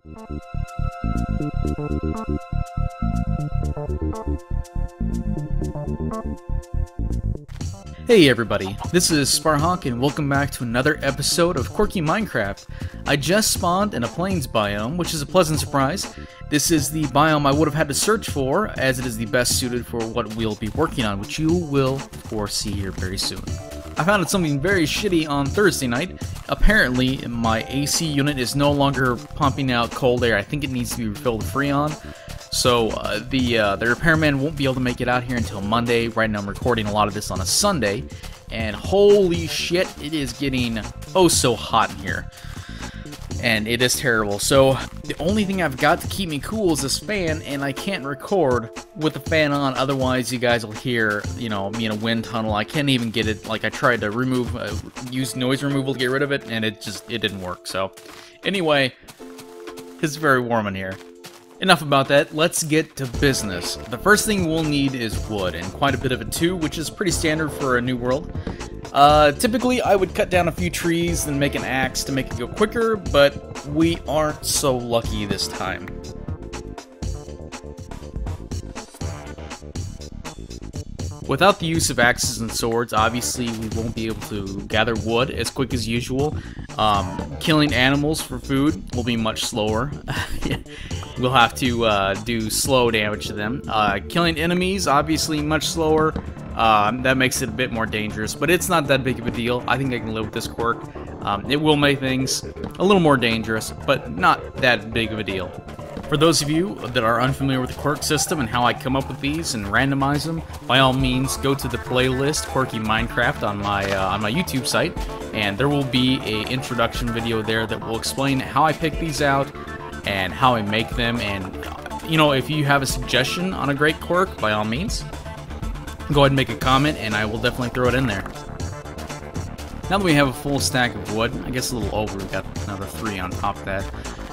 Hey everybody, this is Sparhawk and welcome back to another episode of Quirky Minecraft. I just spawned in a plains biome, which is a pleasant surprise. This is the biome I would have had to search for, as it is the best suited for what we'll be working on, which you will, of course, see here very soon. I found something very shitty on Thursday night. Apparently, my AC unit is no longer pumping out cold air. I think it needs to be refilled with Freon. So the repairman won't be able to make it out here until Monday. Right now I'm recording a lot of this on a Sunday, and holy shit, it is getting oh so hot in here. And it is terrible. So the only thing I've got to keep me cool is this fan, and I can't record with the fan on, otherwise you guys will hear, you know, me in a wind tunnel. I can't even get it. Like, I tried to use noise removal to get rid of it, and it didn't work. So anyway, it's very warm in here. Enough about that, let's get to business. The first thing we'll need is wood, and quite a bit of it too, which is pretty standard for a new world. Typically I would cut down a few trees and make an axe to make it go quicker, but we aren't so lucky this time. Without the use of axes and swords, obviously we won't be able to gather wood as quick as usual. Killing animals for food will be much slower. We'll have to do slow damage to them. Killing enemies, obviously much slower. That makes it a bit more dangerous, but it's not that big of a deal. I think I can live with this quirk. It will make things a little more dangerous, but not that big of a deal. For those of you that are unfamiliar with the quirk system and how I come up with these and randomize them, by all means go to the playlist Quirky Minecraft on my YouTube site, and there will be an introduction video there that will explain how I pick these out and how I make them. And you know, if you have a suggestion on a great quirk, by all means go ahead and make a comment and I will definitely throw it in there. Now that we have a full stack of wood, I guess a little over, we got another 3 on top of that.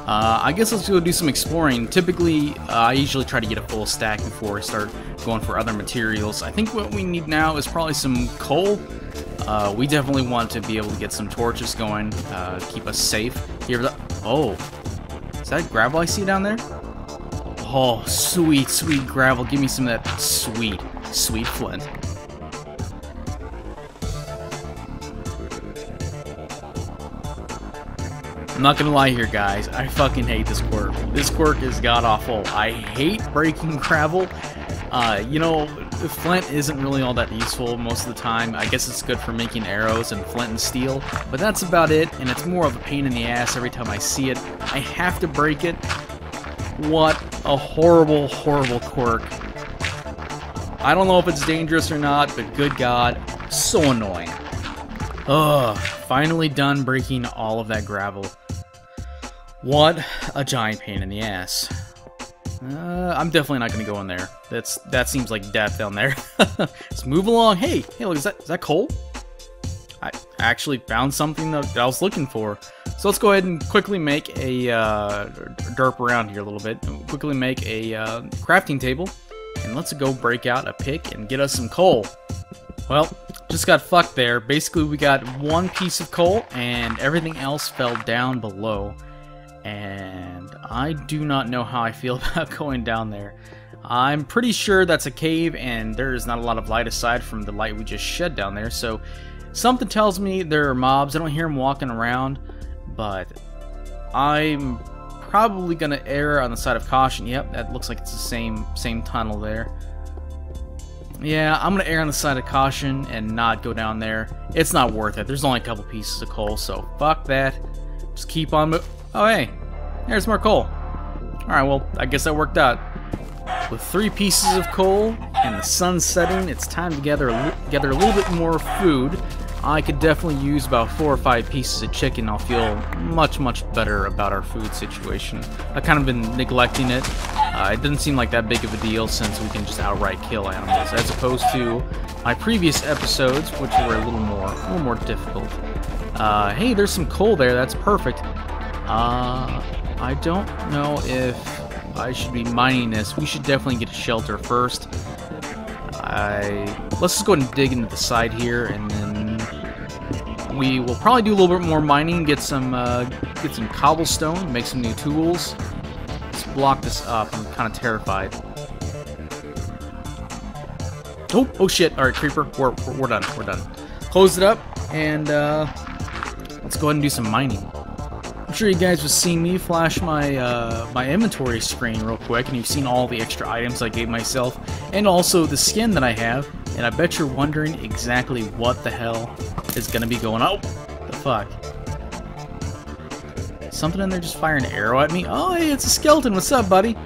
I guess let's go do some exploring. Typically, I usually try to get a full stack before I start going for other materials. I think what we need now is probably some coal. We definitely want to be able to get some torches going, keep us safe. Oh, is that gravel I see down there? Oh, sweet, sweet gravel. Give me some of that sweet, sweet flint. I'm not gonna lie here, guys. I fucking hate this quirk. This quirk is god-awful. I hate breaking gravel. You know, flint isn't really all that useful most of the time. I guess it's good for making arrows and flint and steel, but that's about it, and it's more of a pain in the ass every time I see it. I have to break it. What a horrible, horrible quirk. I don't know if it's dangerous or not, but good god, so annoying. Ugh, finally done breaking all of that gravel. What a giant pain in the ass. I'm definitely not going to go in there. That seems like death down there. Let's move along. Hey, look, is that coal? I actually found something that I was looking for. So let's go ahead and quickly make a derp around here a little bit. Quickly make a crafting table. And let's go break out a pick and get us some coal. Well, just got fucked there. Basically, we got 1 piece of coal and everything else fell down below. And I do not know how I feel about going down there. I'm pretty sure that's a cave and there is not a lot of light aside from the light we just shed down there. So something tells me there are mobs. I don't hear them walking around, but I'm probably going to err on the side of caution. Yep, that looks like it's the same tunnel there. Yeah, I'm going to err on the side of caution and not go down there. It's not worth it. There's only a couple pieces of coal, so fuck that. Just keep on moving. Oh, hey, there's more coal. Alright, well, I guess that worked out. With 3 pieces of coal and the sun setting, it's time to gather a little bit more food. I could definitely use about 4 or 5 pieces of chicken. I'll feel much, much better about our food situation. I've kind of been neglecting it. It doesn't seem like that big of a deal since we can just outright kill animals, as opposed to my previous episodes, which were a little more difficult. Hey, there's some coal there. That's perfect. I don't know if I should be mining this. We should definitely get a shelter first. Let's just go ahead and dig into the side here, and then we will probably do a little bit more mining, get some cobblestone, make some new tools. Let's block this up. I'm kind of terrified. Oh shit! All right, creeper, we're done. We're done. Close it up, and let's go ahead and do some mining. I'm sure you guys have seen me flash my my inventory screen real quick, and you've seen all the extra items I gave myself, and also the skin that I have. And I bet you're wondering exactly what the hell is gonna be going on. Oh, the fuck! Something in there just firing an arrow at me. Oh, hey, it's a skeleton. What's up, buddy?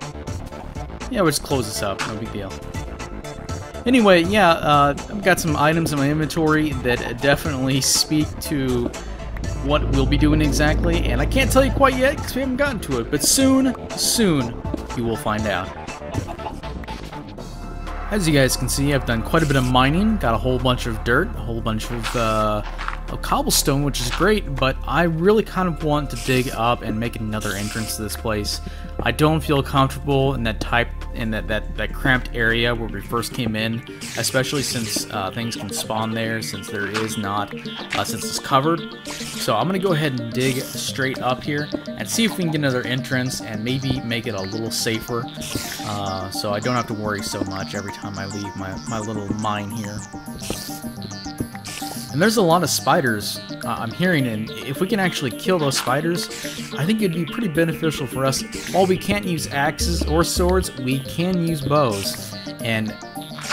Yeah, we'll just close this up. No big deal. Anyway, yeah, I've got some items in my inventory that definitely speak to what we'll be doing exactly, and I can't tell you quite yet because we haven't gotten to it, but soon you will find out. As you guys can see, I've done quite a bit of mining, got a whole bunch of dirt, a whole bunch of cobblestone, which is great, but I really kind of want to dig up and make another entrance to this place. I don't feel comfortable in that that cramped area where we first came in, especially since things can spawn there, since there is not, since it's covered. So I'm gonna go ahead and dig straight up here and see if we can get another entrance and maybe make it a little safer, so I don't have to worry so much every time I leave my little mine here. And there's a lot of spiders I'm hearing, and if we can actually kill those spiders, I think it'd be pretty beneficial for us. While we can't use axes or swords, we can use bows. And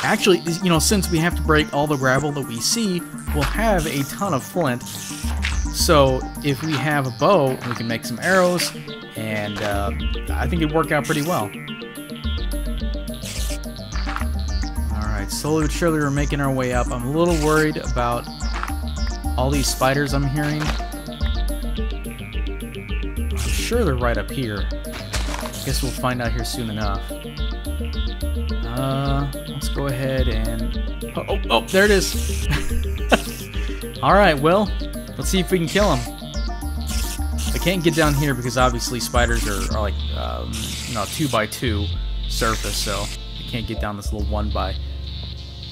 actually, you know, since we have to break all the gravel that we see, we'll have a ton of flint. So if we have a bow, we can make some arrows, and I think it'd work out pretty well. Alright, slowly but surely we're making our way up. I'm a little worried about all these spiders I'm hearing. I'm sure they're right up here. Guess we'll find out here soon enough. Let's go ahead and... Oh, there it is! Alright, well, let's see if we can kill him. I can't get down here because obviously spiders are like, you know, 2x2 surface, so I can't get down this little 1x,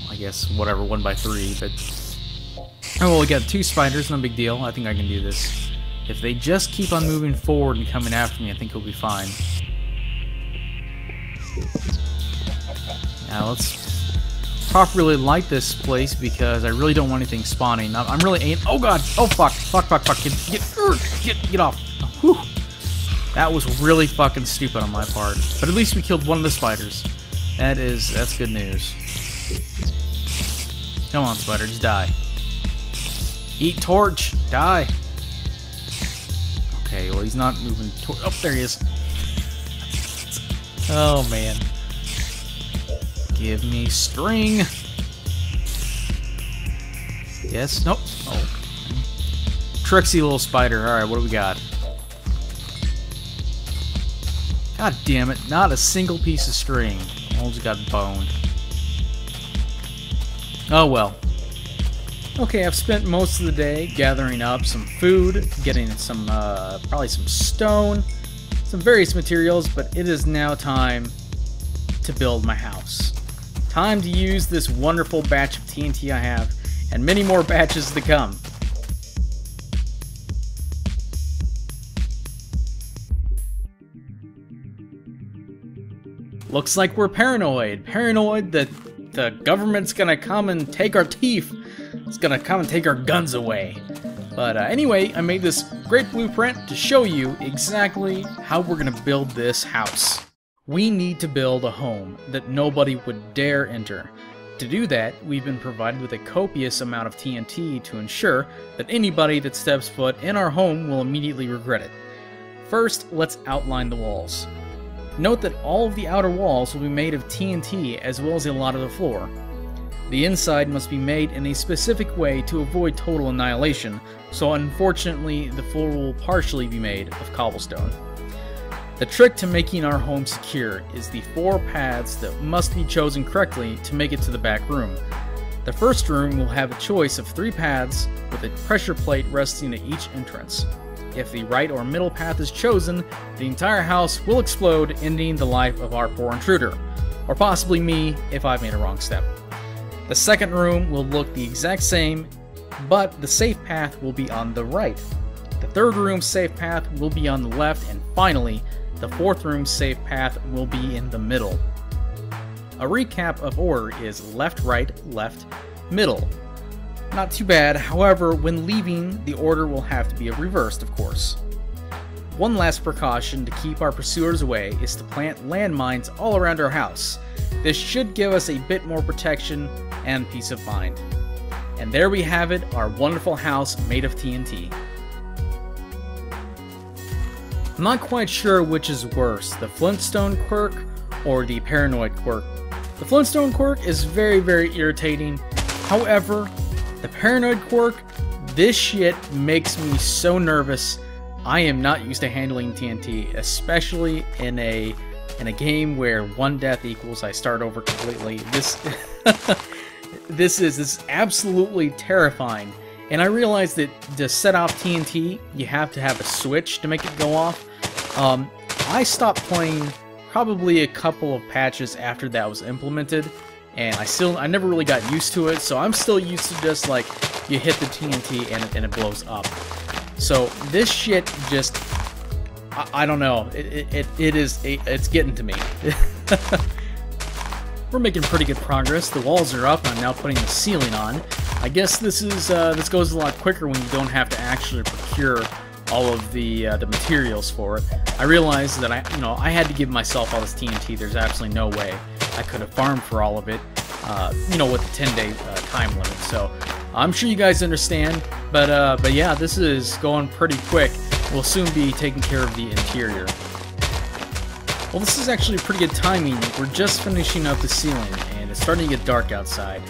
I guess, whatever, 1x3, but... Oh, well, we got 2 spiders, no big deal. I think I can do this. If they just keep on moving forward and coming after me, I think we'll be fine. Now, let's properly light this place because I really don't want anything spawning. I'm really oh god! Oh fuck! Fuck! Get off! Whew. That was really fucking stupid on my part. But at least we killed one of the spiders. That's good news. Come on, spider, just die. Eat torch! Die! Okay, well he's not moving toward... Oh, there he is. Oh, man. Give me string! Yes? Nope. Oh. Tricksy little spider. Alright, what do we got? God damn it. Not a single piece of string. Almost got boned. Oh, well. Okay, I've spent most of the day gathering up some food, getting some, probably some stone, some various materials, but it is now time to build my house. Time to use this wonderful batch of TNT I have, and many more batches to come. Looks like we're paranoid. Paranoid that the government's gonna come and take our teeth. It's gonna come and take our guns away. But anyway, I made this great blueprint to show you exactly how we're gonna build this house. We need to build a home that nobody would dare enter. To do that, we've been provided with a copious amount of TNT to ensure that anybody that steps foot in our home will immediately regret it. First, let's outline the walls. Note that all of the outer walls will be made of TNT as well as a lot of the floor. The inside must be made in a specific way to avoid total annihilation, so unfortunately the floor will partially be made of cobblestone. The trick to making our home secure is the 4 paths that must be chosen correctly to make it to the back room. The first room will have a choice of 3 paths with a pressure plate resting at each entrance. If the right or middle path is chosen, the entire house will explode, ending the life of our poor intruder, or possibly me if I've made a wrong step. The second room will look the exact same but the safe path will be on the right. The third room's safe path will be on the left, and finally, the fourth room's safe path will be in the middle. A recap of order is left, right, left, middle. Not too bad, however, when leaving, the order will have to be reversed, of course. One last precaution to keep our pursuers away is to plant landmines all around our house. This should give us a bit more protection and peace of mind. And there we have it, our wonderful house made of TNT. I'm not quite sure which is worse, the Flintstone quirk or the Paranoid quirk. The Flintstone quirk is very, very irritating. However, the Paranoid quirk, this shit makes me so nervous. I am not used to handling TNT, especially in a game where one death equals I start over completely. This is absolutely terrifying. And I realized that to set off TNT, you have to have a switch to make it go off. I stopped playing probably a couple of patches after that was implemented, and I never really got used to it, so I'm still used to just like you hit the TNT and it blows up. So this shit just, I don't know, it's getting to me. We're making pretty good progress. The walls are up. I'm now putting the ceiling on. I guess this goes a lot quicker when you don't have to actually procure all of the materials for it. I realized that I had to give myself all this TNT. There's absolutely no way I could have farmed for all of it, with the 10-day time limit. So I'm sure you guys understand. But yeah, this is going pretty quick. We'll soon be taking care of the interior. Well, this is actually pretty good timing. We're just finishing up the ceiling, and it's starting to get dark outside.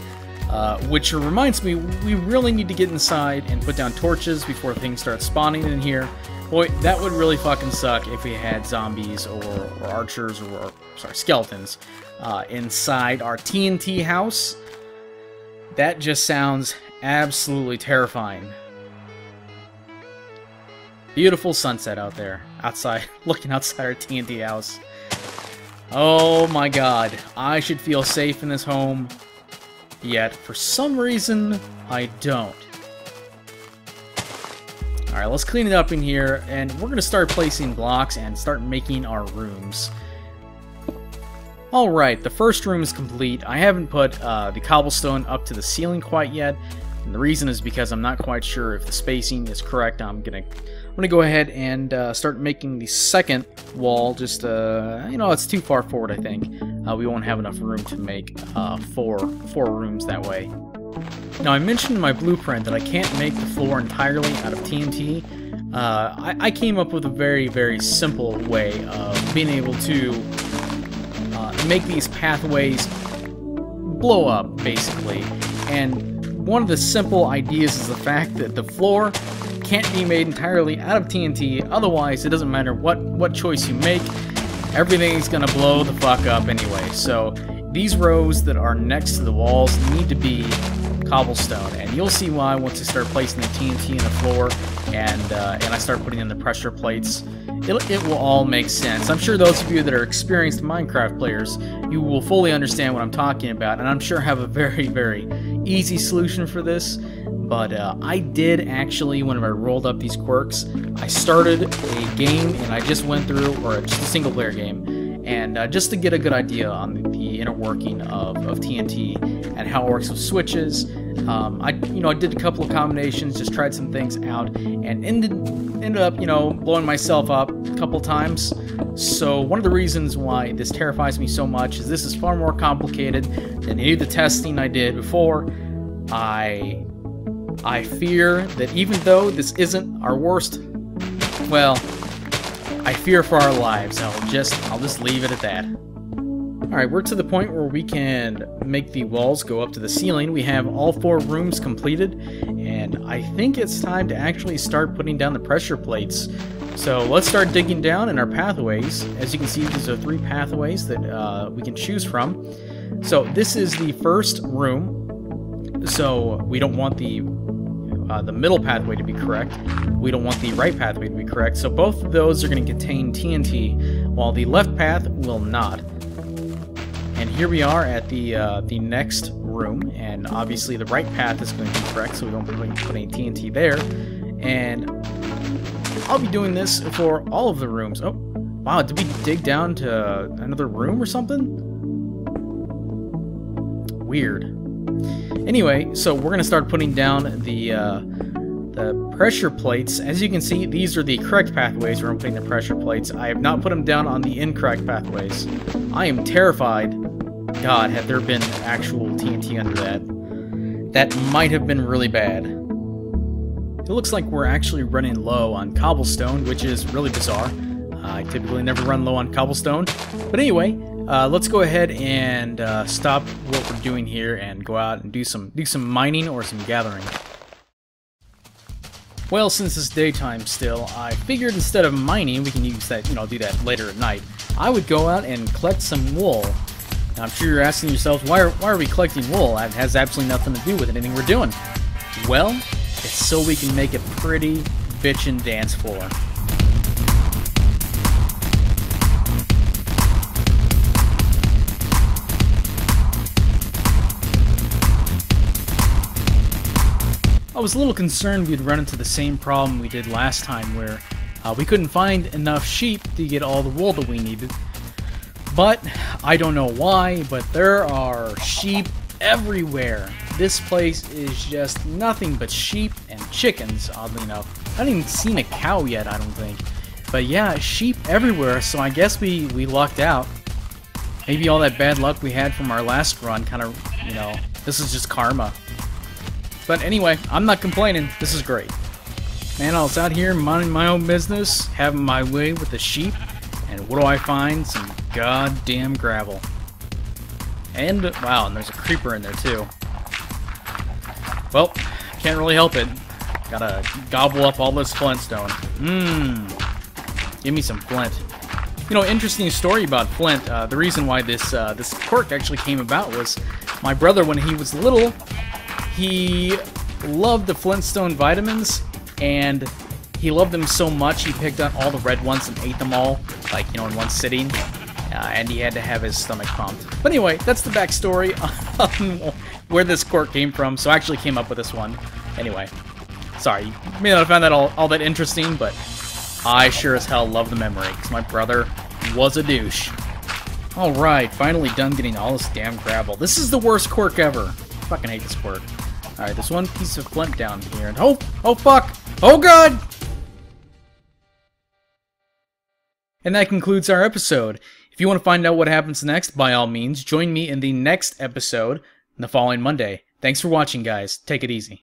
Which reminds me, we really need to get inside and put down torches before things start spawning in here. Boy, that would really fucking suck if we had zombies or archers or skeletons inside our TNT house. That just sounds absolutely terrifying. Beautiful sunset out there, outside, looking outside our TNT house. Oh my god, I should feel safe in this home. Yet, for some reason, I don't. Alright, let's clean it up in here, and we're going to start placing blocks and start making our rooms. Alright, the first room is complete. I haven't put the cobblestone up to the ceiling quite yet, and the reason is because I'm not quite sure if the spacing is correct. I'm gonna go ahead and start making the second wall. Just it's too far forward, I think. We won't have enough room to make four rooms that way. Now, I mentioned in my blueprint that I can't make the floor entirely out of TNT. I came up with a very, very simple way of being able to make these pathways blow up, basically. And one of the simple ideas is the fact that the floor can't be made entirely out of TNT, otherwise it doesn't matter what choice you make, everything's gonna blow the fuck up anyway. So these rows that are next to the walls need to be cobblestone, and you'll see why once I start placing the TNT in the floor and I start putting in the pressure plates. It will all make sense. I'm sure those of you that are experienced Minecraft players, you will fully understand what I'm talking about, and I'm sure have a very, very easy solution for this. But I did actually, whenever I rolled up these quirks, I started a game and I just went through, or just a single player game, and just to get a good idea on the inner working of TNT and how it works with switches. I did a couple of combinations, just tried some things out, and ended up, blowing myself up a couple times. So one of the reasons why this terrifies me so much is this is far more complicated than any of the testing I did before. I fear that even though this isn't our worst, well, I fear for our lives. I'll just leave it at that. Alright, we're to the point where we can make the walls go up to the ceiling. We have all 4 rooms completed, and I think it's time to actually start putting down the pressure plates. So let's start digging down in our pathways. As you can see, these are 3 pathways that we can choose from. So this is the first room. So we don't want the middle pathway to be correct. We don't want the right pathway to be correct. So both of those are going to contain TNT, while the left path will not. And here we are at the next room, and obviously the right path is going to be correct, so we don't put any TNT there. And I'll be doing this for all of the rooms. Oh, wow, did we dig down to another room or something? Weird. Anyway, so we're gonna start putting down the pressure plates. As you can see, these are the correct pathways where I'm putting the pressure plates. I have not put them down on the incorrect pathways. I am terrified. God, had there been actual TNT under that, that might have been really bad. It looks like we're actually running low on cobblestone, which is really bizarre. I typically never run low on cobblestone. But anyway, let's go ahead and stop what we're doing here and go out and do some mining or some gathering. Well, since it's daytime still, I figured instead of mining, we can use that, do that later at night. I would go out and collect some wool. Now, I'm sure you're asking yourselves, why are we collecting wool? That has absolutely nothing to do with anything we're doing. Well, it's so we can make a pretty bitchin' dance floor. I was a little concerned we'd run into the same problem we did last time, where we couldn't find enough sheep to get all the wool that we needed. But I don't know why, but there are sheep everywhere. This place is just nothing but sheep and chickens, oddly enough. I haven't even seen a cow yet, I don't think. But yeah, sheep everywhere, so I guess we lucked out. Maybe all that bad luck we had from our last run kind of, this is just karma. But anyway, I'm not complaining. This is great. Man, I was out here minding my own business, having my way with the sheep, and what do I find? Some goddamn gravel. And, wow, and there's a creeper in there too. Well, can't really help it. Gotta gobble up all this flintstone. Give me some flint. Interesting story about flint. The reason why this quirk actually came about was my brother, when he was little, he loved the Flintstone vitamins, and he loved them so much he picked out all the red ones and ate them all, in one sitting, and he had to have his stomach pumped. But anyway, that's the backstory on where this quirk came from, so I actually came up with this one. Anyway, sorry, you may not have found that all that interesting, but I sure as hell love the memory, because my brother was a douche. Alright, finally done getting all this damn gravel. This is the worst quirk ever. I fucking hate this quirk. Alright, there's one piece of flint down here, and oh fuck! Oh god! And that concludes our episode. If you want to find out what happens next, by all means, join me in the next episode the following Monday. Thanks for watching, guys. Take it easy.